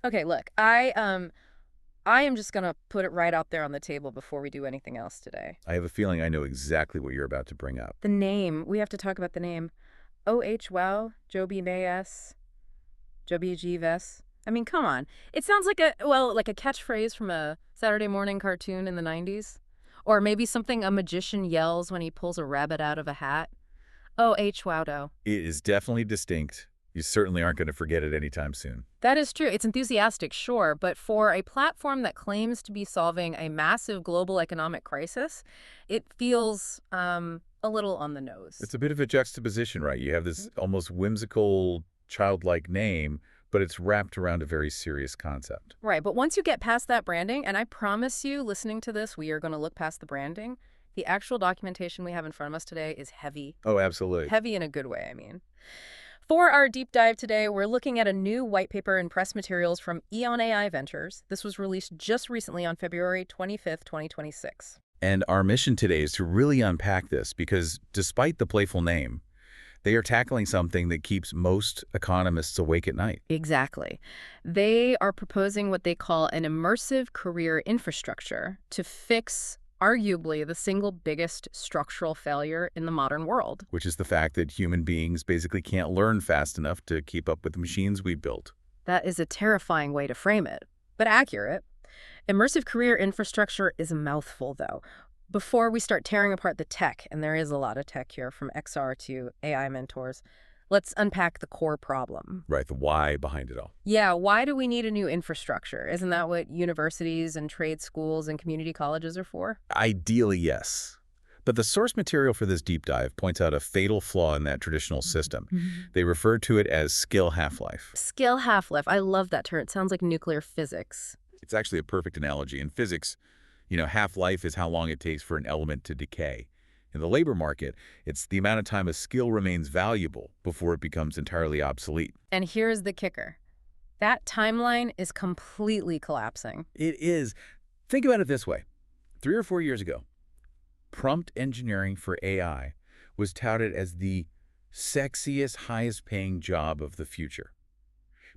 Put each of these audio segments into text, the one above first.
Okay, look, I am just gonna put it right out there on the table before we do anything else today. I have a feeling I know exactly what you're about to bring up. The name. We have to talk about the name. O.H. Wow, Joby Mayes, Joby Jeeves. I mean, come on. It sounds like like a catchphrase from a Saturday morning cartoon in the 90s. Or maybe something a magician yells when he pulls a rabbit out of a hat. O.H. Wowdo. It is definitely distinct. You certainly aren't going to forget it anytime soon. That is true. It's enthusiastic, sure, but for a platform that claims to be solving a massive global economic crisis, it feels a little on the nose. It's a bit of a juxtaposition, right? You have this almost whimsical, childlike name, but it's wrapped around a very serious concept. Right, but once you get past that branding, and I promise you, listening to this, we are going to look past the branding, the actual documentation we have in front of us today is heavy. Oh, absolutely. Heavy in a good way, I mean. For our deep dive today, we're looking at a new white paper and press materials from EON AI Ventures. This was released just recently on February 25th, 2026. And our mission today is to really unpack this because despite the playful name, they are tackling something that keeps most economists awake at night. Exactly. They are proposing what they call an immersive career infrastructure to fix arguably the single biggest structural failure in the modern world. Which is the fact that human beings basically can't learn fast enough to keep up with the machines we built. That is a terrifying way to frame it, but accurate. Immersive career infrastructure is a mouthful, though. Before we start tearing apart the tech, and there is a lot of tech here from XR to AI mentors, let's unpack the core problem. Right, the why behind it all. Yeah, why do we need a new infrastructure? Isn't that what universities and trade schools and community colleges are for? Ideally, yes. But the source material for this deep dive points out a fatal flaw in that traditional system. They refer to it as skill half-life. Skill half-life. I love that term. It sounds like nuclear physics. It's actually a perfect analogy. In physics, half-life is how long it takes for an element to decay. In the labor market, it's the amount of time a skill remains valuable before it becomes entirely obsolete. And here's the kicker. That timeline is completely collapsing. It is. Think about it this way. 3 or 4 years ago, prompt engineering for AI was touted as the sexiest, highest-paying job of the future.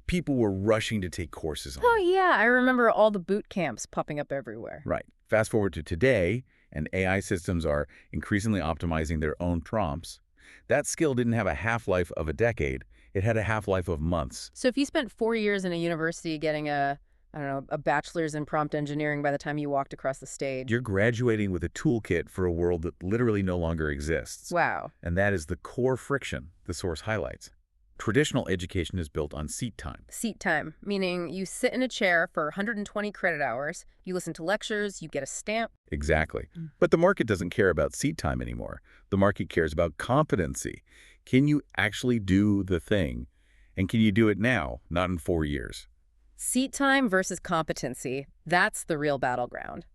People were rushing to take courses on it. Oh, yeah. I remember all the boot camps popping up everywhere. Right. Fast forward to today, and AI systems are increasingly optimizing their own prompts. That skill didn't have a half-life of a decade. It had a half-life of months. So if you spent 4 years in a university getting a bachelor's in prompt engineering by the time you walked across the stage. You're graduating with a toolkit for a world that literally no longer exists. Wow. And that is the core friction the source highlights. Traditional education is built on seat time. Seat time, meaning you sit in a chair for 120 credit hours, you listen to lectures, you get a stamp. Exactly. But the market doesn't care about seat time anymore. The market cares about competency. Can you actually do the thing? And can you do it now, not in 4 years? Seat time versus competency, that's the real battleground.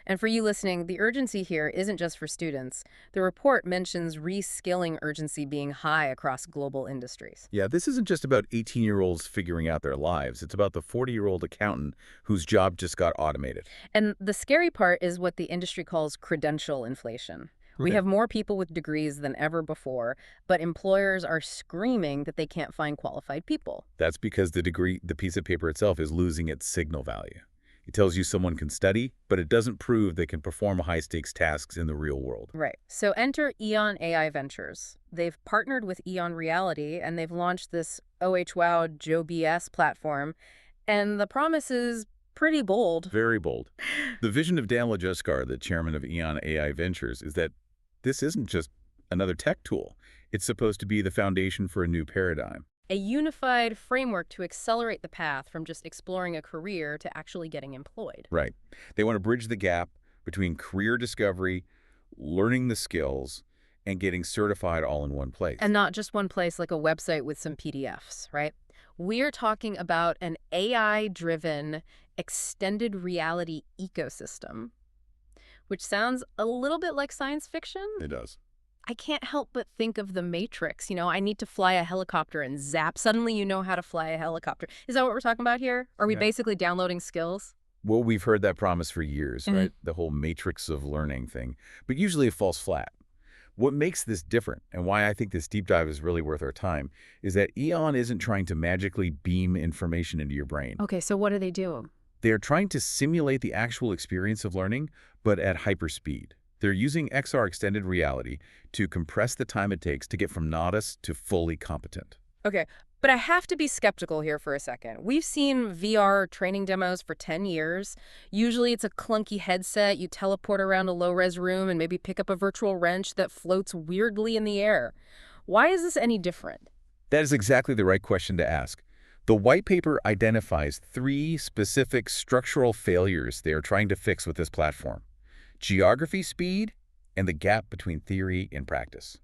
And for you listening, the urgency here isn't just for students. The report mentions reskilling urgency being high across global industries. Yeah, this isn't just about 18-year-olds figuring out their lives. It's about the 40-year-old accountant whose job just got automated. And the scary part is what the industry calls credential inflation. We have more people with degrees than ever before, but employers are screaming that they can't find qualified people. That's because the piece of paper itself is losing its signal value. It tells you someone can study, but it doesn't prove they can perform high-stakes tasks in the real world. Right. So enter EON AI Ventures. They've partnered with EON Reality, and they've launched this OHWOW Joe BS platform, and the promise is pretty bold. Very bold. The vision of Dan Lajuskar, the chairman of EON AI Ventures, is that this isn't just another tech tool. It's supposed to be the foundation for a new paradigm. A unified framework to accelerate the path from just exploring a career to actually getting employed. Right. They want to bridge the gap between career discovery, learning the skills, and getting certified all in one place. And not just one place like a website with some PDFs, right? We're talking about an AI-driven extended reality ecosystem, which sounds a little bit like science fiction. It does. I can't help but think of The Matrix. I need to fly a helicopter and zap. Suddenly you know how to fly a helicopter. Is that what we're talking about here? Are we basically downloading skills? Well, we've heard that promise for years, right? The whole matrix of learning thing. But usually it falls flat. What makes this different, and why I think this deep dive is really worth our time, is that EON isn't trying to magically beam information into your brain. Okay, so what do they do? They are trying to simulate the actual experience of learning, but at hyperspeed. They're using XR extended reality to compress the time it takes to get from novice to fully competent. Okay, but I have to be skeptical here for a second. We've seen VR training demos for 10 years. Usually it's a clunky headset, you teleport around a low-res room and maybe pick up a virtual wrench that floats weirdly in the air. Why is this any different? That is exactly the right question to ask. The white paper identifies 3 specific structural failures they are trying to fix with this platform: geography speed and the gap between theory and practice.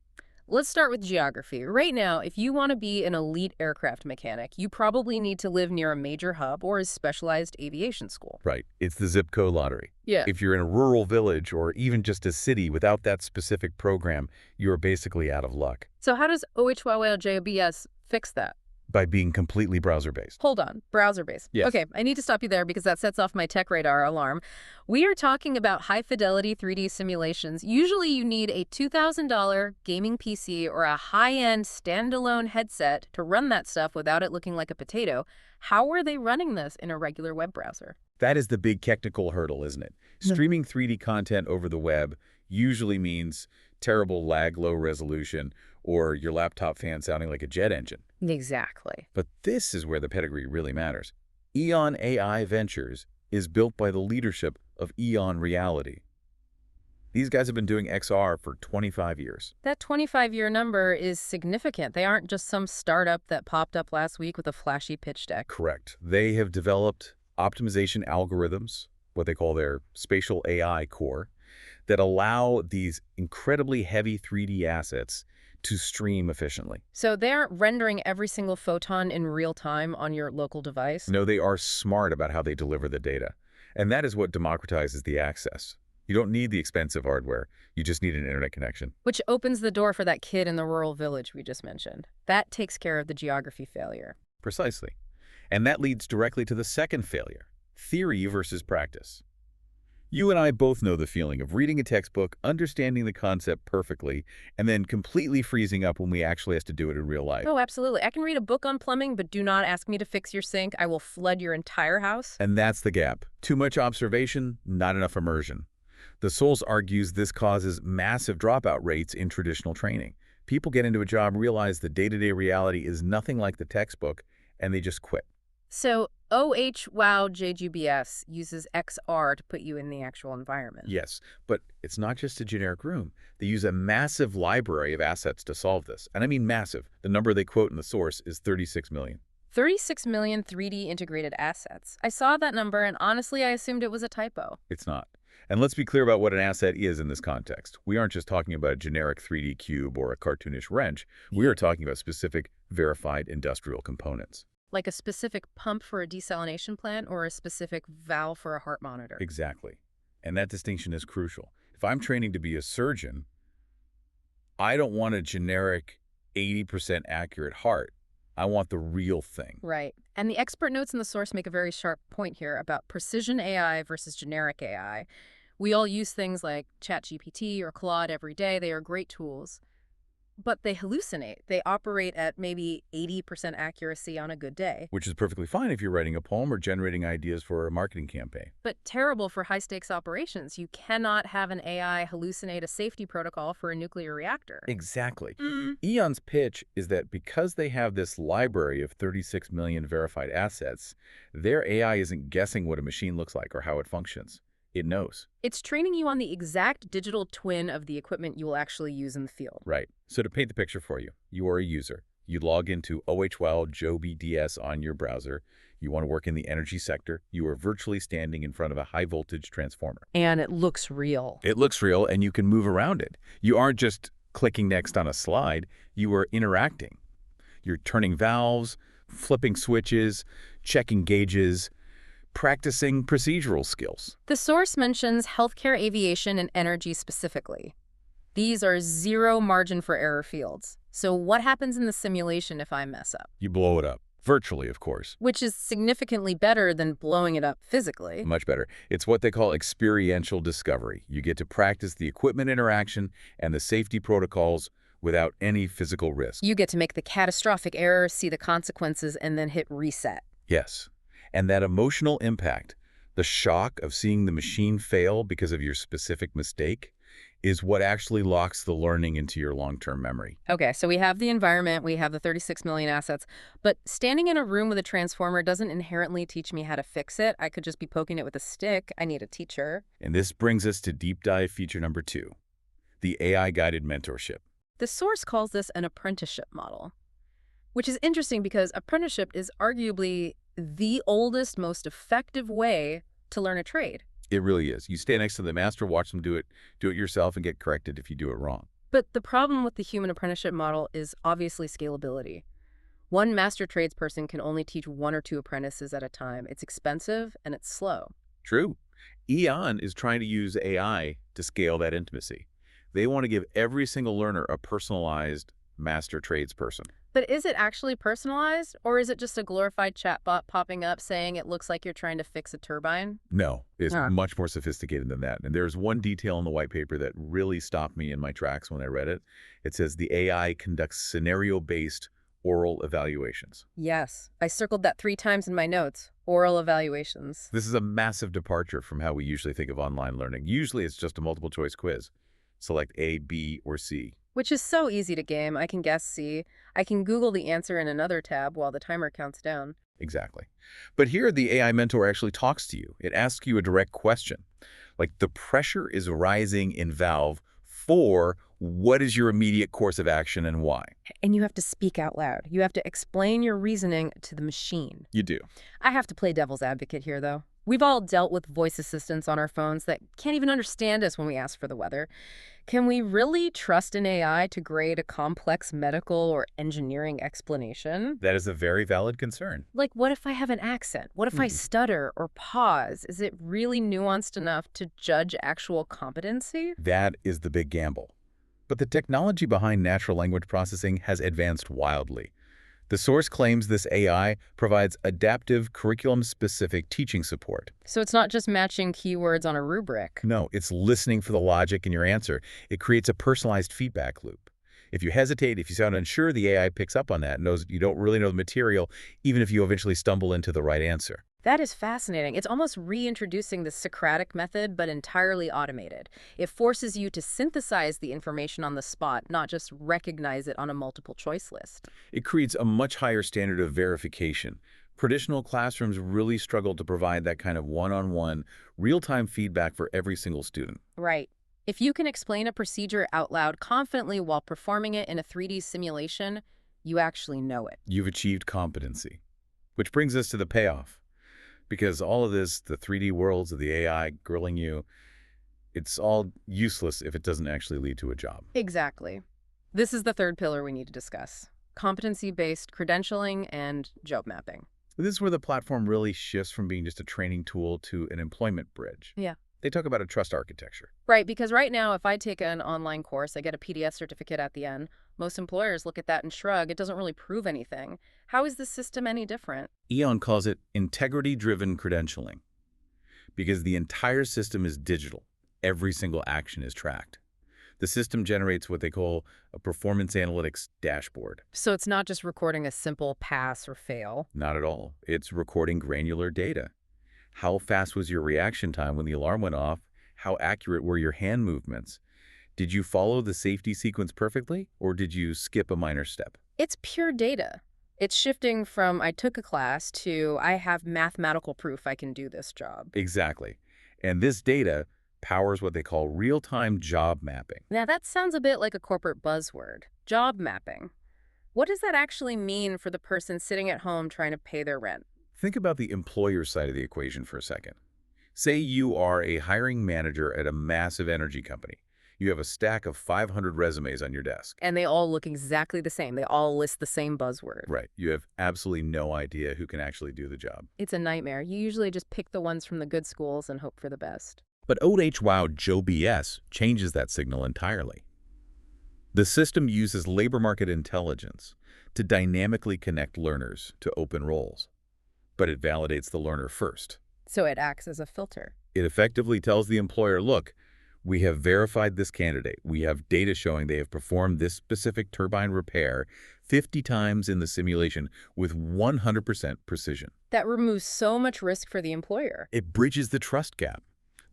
Let's start with geography. Right now, if you want to be an elite aircraft mechanic, you probably need to live near a major hub or a specialized aviation school. Right. It's the zip code lottery. Yeah. If you're in a rural village or even just a city without that specific program, you're basically out of luck. So how does OHYLJBS fix that? By being completely browser-based. Hold on, browser-based. Yes. Okay, I need to stop you there because that sets off my tech radar alarm. We are talking about high-fidelity 3D simulations. Usually you need a $2,000 gaming PC or a high-end standalone headset to run that stuff without it looking like a potato. How are they running this in a regular web browser? That is the big technical hurdle, isn't it? Streaming 3D content over the web usually means terrible lag, low resolution, or your laptop fan sounding like a jet engine. Exactly. But this is where the pedigree really matters. EON AI Ventures is built by the leadership of EON Reality. These guys have been doing XR for 25 years. That 25-year number is significant. They aren't just some startup that popped up last week with a flashy pitch deck. Correct. They have developed optimization algorithms, what they call their spatial AI core, that allow these incredibly heavy 3D assets to stream efficiently. So they aren't rendering every single photon in real time on your local device? No, they are smart about how they deliver the data. And that is what democratizes the access. You don't need the expensive hardware. You just need an internet connection. Which opens the door for that kid in the rural village we just mentioned. That takes care of the geography failure. Precisely. And that leads directly to the second failure: theory versus practice. You and I both know the feeling of reading a textbook, understanding the concept perfectly, and then completely freezing up when we actually have to do it in real life. Oh, absolutely. I can read a book on plumbing, but do not ask me to fix your sink. I will flood your entire house. And that's the gap. Too much observation, not enough immersion. The Source argues this causes massive dropout rates in traditional training. People get into a job, realize the day-to-day reality is nothing like the textbook, and they just quit. So OHWowJGBS uses XR to put you in the actual environment. Yes, but it's not just a generic room. They use a massive library of assets to solve this. And I mean massive. The number they quote in the source is 36 million. 36 million 3D integrated assets. I saw that number, and honestly, I assumed it was a typo. It's not. And let's be clear about what an asset is in this context. We aren't just talking about a generic 3D cube or a cartoonish wrench. We are talking about specific, verified industrial components. Like a specific pump for a desalination plant or a specific valve for a heart monitor. Exactly. And that distinction is crucial. If I'm training to be a surgeon, I don't want a generic 80% accurate heart. I want the real thing. Right. And the expert notes in the source make a very sharp point here about precision AI versus generic AI. We all use things like ChatGPT or Claude every day. They are great tools. But they hallucinate. They operate at maybe 80% accuracy on a good day. Which is perfectly fine if you're writing a poem or generating ideas for a marketing campaign. But terrible for high-stakes operations. You cannot have an AI hallucinate a safety protocol for a nuclear reactor. Exactly. EON's pitch is that because they have this library of 36 million verified assets, their AI isn't guessing what a machine looks like or how it functions. It knows. It's training you on the exact digital twin of the equipment you will actually use in the field. Right. So to paint the picture for you, you are a user. You log into OHWowJBDS on your browser. You want to work in the energy sector. You are virtually standing in front of a high-voltage transformer. And it looks real. It looks real, and you can move around it. You aren't just clicking next on a slide. You are interacting. You're turning valves, flipping switches, checking gauges, practicing procedural skills. The source mentions healthcare, aviation, and energy specifically. These are zero margin for error fields. So what happens in the simulation if I mess up? You blow it up. Virtually, of course. which is significantly better than blowing it up physically. Much better. It's what they call experiential discovery. You get to practice the equipment interaction and the safety protocols without any physical risk. You get to make the catastrophic error, see the consequences, and then hit reset. Yes. And that emotional impact, the shock of seeing the machine fail because of your specific mistake, is what actually locks the learning into your long-term memory. Okay, so we have the environment, we have the 36 million assets, but standing in a room with a transformer doesn't inherently teach me how to fix it. I could just be poking it with a stick. I need a teacher. And this brings us to deep dive feature number 2, the AI-guided mentorship. The source calls this an apprenticeship model, which is interesting because apprenticeship is arguably the oldest, most effective way to learn a trade. It really is. You stay next to the master, watch them do it yourself, and get corrected if you do it wrong. But the problem with the human apprenticeship model is obviously scalability. One master tradesperson can only teach 1 or 2 apprentices at a time. It's expensive and it's slow. True. EON is trying to use AI to scale that intimacy. They want to give every single learner a personalized master tradesperson. But is it actually personalized, or is it just a glorified chatbot popping up saying it looks like you're trying to fix a turbine? No, it's much more sophisticated than that. And there's one detail in the white paper that really stopped me in my tracks when I read it. It says the AI conducts scenario-based oral evaluations. Yes, I circled that 3 times in my notes. Oral evaluations. This is a massive departure from how we usually think of online learning. Usually it's just a multiple-choice quiz. Select A, B, or C. Which is so easy to game. I can guess C. I can Google the answer in another tab while the timer counts down. Exactly. But here the AI mentor actually talks to you. It asks you a direct question. Like, the pressure is rising in Valve for what is your immediate course of action and why? And you have to speak out loud. You have to explain your reasoning to the machine. You do. I have to play devil's advocate here, though. We've all dealt with voice assistants on our phones that can't even understand us when we ask for the weather. Can we really trust an AI to grade a complex medical or engineering explanation? That is a very valid concern. Like, what if I have an accent? What if I stutter or pause? Is it really nuanced enough to judge actual competency? That is the big gamble. But the technology behind natural language processing has advanced wildly. The source claims this AI provides adaptive, curriculum-specific teaching support. So it's not just matching keywords on a rubric. No, it's listening for the logic in your answer. It creates a personalized feedback loop. If you hesitate, if you sound unsure, the AI picks up on that and knows you don't really know the material, even if you eventually stumble into the right answer. That is fascinating. It's almost reintroducing the Socratic method, but entirely automated. It forces you to synthesize the information on the spot, not just recognize it on a multiple choice list. It creates a much higher standard of verification. Traditional classrooms really struggle to provide that kind of one-on-one, real-time feedback for every single student. Right. If you can explain a procedure out loud confidently while performing it in a 3D simulation, you actually know it. You've achieved competency. Which brings us to the payoff. Because all of this, the 3D worlds of the AI grilling you, it's all useless if it doesn't actually lead to a job. Exactly. This is the third pillar we need to discuss: competency-based credentialing and job mapping. This is where the platform really shifts from being just a training tool to an employment bridge. Yeah. They talk about a trust architecture. Right, because right now, if I take an online course, I get a PDF certificate at the end. Most employers look at that and shrug. It doesn't really prove anything. How is this system any different? EON calls it integrity-driven credentialing because the entire system is digital. Every single action is tracked. The system generates what they call a performance analytics dashboard. So it's not just recording a simple pass or fail. Not at all. It's recording granular data. How fast was your reaction time when the alarm went off? How accurate were your hand movements? Did you follow the safety sequence perfectly, or did you skip a minor step? It's pure data. It's shifting from I took a class to I have mathematical proof I can do this job. Exactly. And this data powers what they call real-time job mapping. Now that sounds a bit like a corporate buzzword. Job mapping. What does that actually mean for the person sitting at home trying to pay their rent? Think about the employer side of the equation for a second. Say you are a hiring manager at a massive energy company. You have a stack of 500 resumes on your desk. And they all look exactly the same. They all list the same buzzword. Right. You have absolutely no idea who can actually do the job. It's a nightmare. You usually just pick the ones from the good schools and hope for the best. But OHWOW Joe BS changes that signal entirely. The system uses labor market intelligence to dynamically connect learners to open roles, but it validates the learner first. So it acts as a filter. It effectively tells the employer, look, we have verified this candidate. We have data showing they have performed this specific turbine repair 50 times in the simulation with 100% precision. That removes so much risk for the employer. It bridges the trust gap.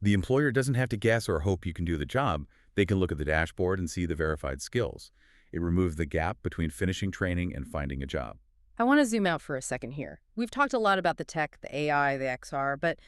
The employer doesn't have to guess or hope you can do the job. They can look at the dashboard and see the verified skills. It removes the gap between finishing training and finding a job. I want to zoom out for a second here. We've talked a lot about the tech, the AI, the XR, but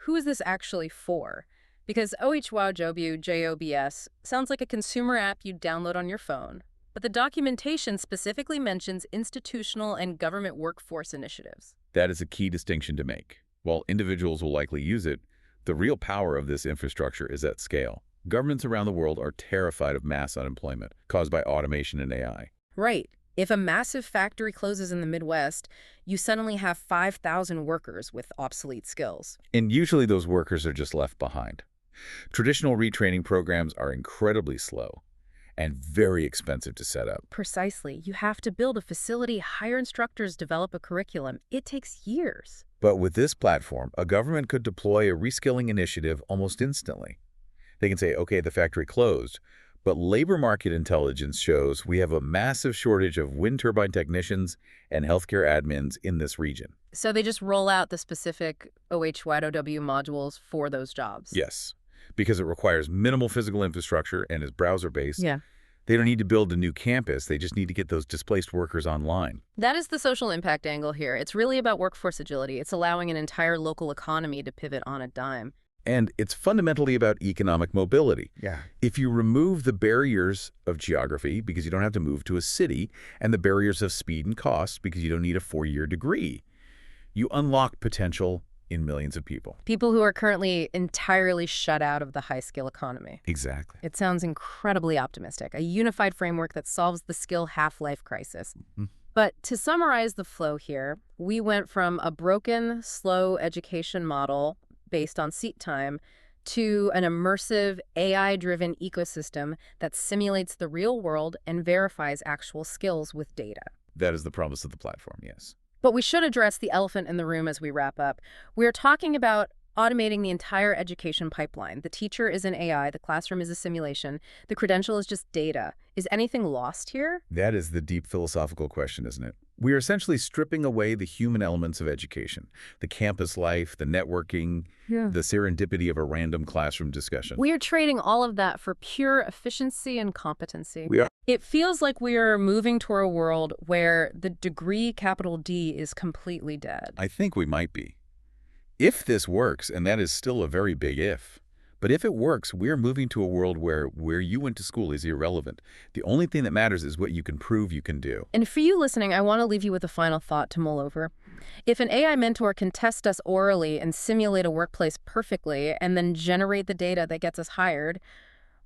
who is this actually for? Because OHWOW sounds like a consumer app you'd download on your phone, but the documentation specifically mentions institutional and government workforce initiatives. That is a key distinction to make. While individuals will likely use it, the real power of this infrastructure is at scale. Governments around the world are terrified of mass unemployment caused by automation and AI. Right. If a massive factory closes in the Midwest, you suddenly have 5,000 workers with obsolete skills. And usually those workers are just left behind. Traditional retraining programs are incredibly slow and very expensive to set up. Precisely. You have to build a facility, hire instructors, develop a curriculum. It takes years. But with this platform, a government could deploy a reskilling initiative almost instantly. They can say, okay, the factory closed, but labor market intelligence shows we have a massive shortage of wind turbine technicians and healthcare admins in this region. So they just roll out the specific OHWOW modules for those jobs. Yes, because it requires minimal physical infrastructure and is browser-based. Yeah. They don't need to build a new campus. They just need to get those displaced workers online. That is the social impact angle here. It's really about workforce agility. It's allowing an entire local economy to pivot on a dime. And it's fundamentally about economic mobility. Yeah. If you remove the barriers of geography because you don't have to move to a city and the barriers of speed and cost because you don't need a 4-year degree, you unlock potential in millions of people. People who are currently entirely shut out of the high-skill economy. Exactly. It sounds incredibly optimistic, a unified framework that solves the skill half-life crisis. Mm-hmm. But to summarize the flow here, we went from a broken, slow education model based on seat time to an immersive, AI-driven ecosystem that simulates the real world and verifies actual skills with data. That is the promise of the platform, yes. But we should address the elephant in the room as we wrap up. We're talking about automating the entire education pipeline. The teacher is an AI, the classroom is a simulation, the credential is just data. Is anything lost here? That is the deep philosophical question, isn't it? We are essentially stripping away the human elements of education, the campus life, the networking, the serendipity of a random classroom discussion. We are trading all of that for pure efficiency and competency. We are. It feels like we are moving toward a world where the degree capital D is completely dead. I think we might be. If this works, and that is still a very big if, but if it works, we're moving to a world where you went to school is irrelevant. The only thing that matters is what you can prove you can do. And for you listening, I want to leave you with a final thought to mull over. If an AI mentor can test us orally and simulate a workplace perfectly and then generate the data that gets us hired,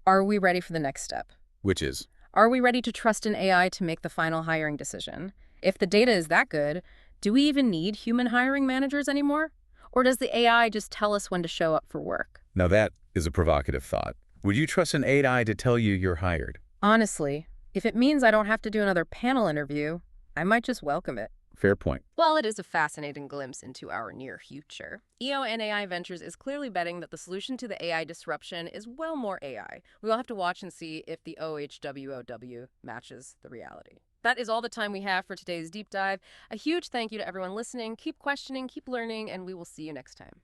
are we ready for the next step? Which is? Are we ready to trust an AI to make the final hiring decision? If the data is that good, do we even need human hiring managers anymore? Or does the AI just tell us when to show up for work? Now that is a provocative thought. Would you trust an AI to tell you you're hired? Honestly, if it means I don't have to do another panel interview, I might just welcome it. Fair point. Well, it is a fascinating glimpse into our near future. EON AI Ventures is clearly betting that the solution to the AI disruption is well more AI. We will have to watch and see if the OHWOW matches the reality. That is all the time we have for today's deep dive. A huge thank you to everyone listening. Keep questioning, keep learning, and we will see you next time.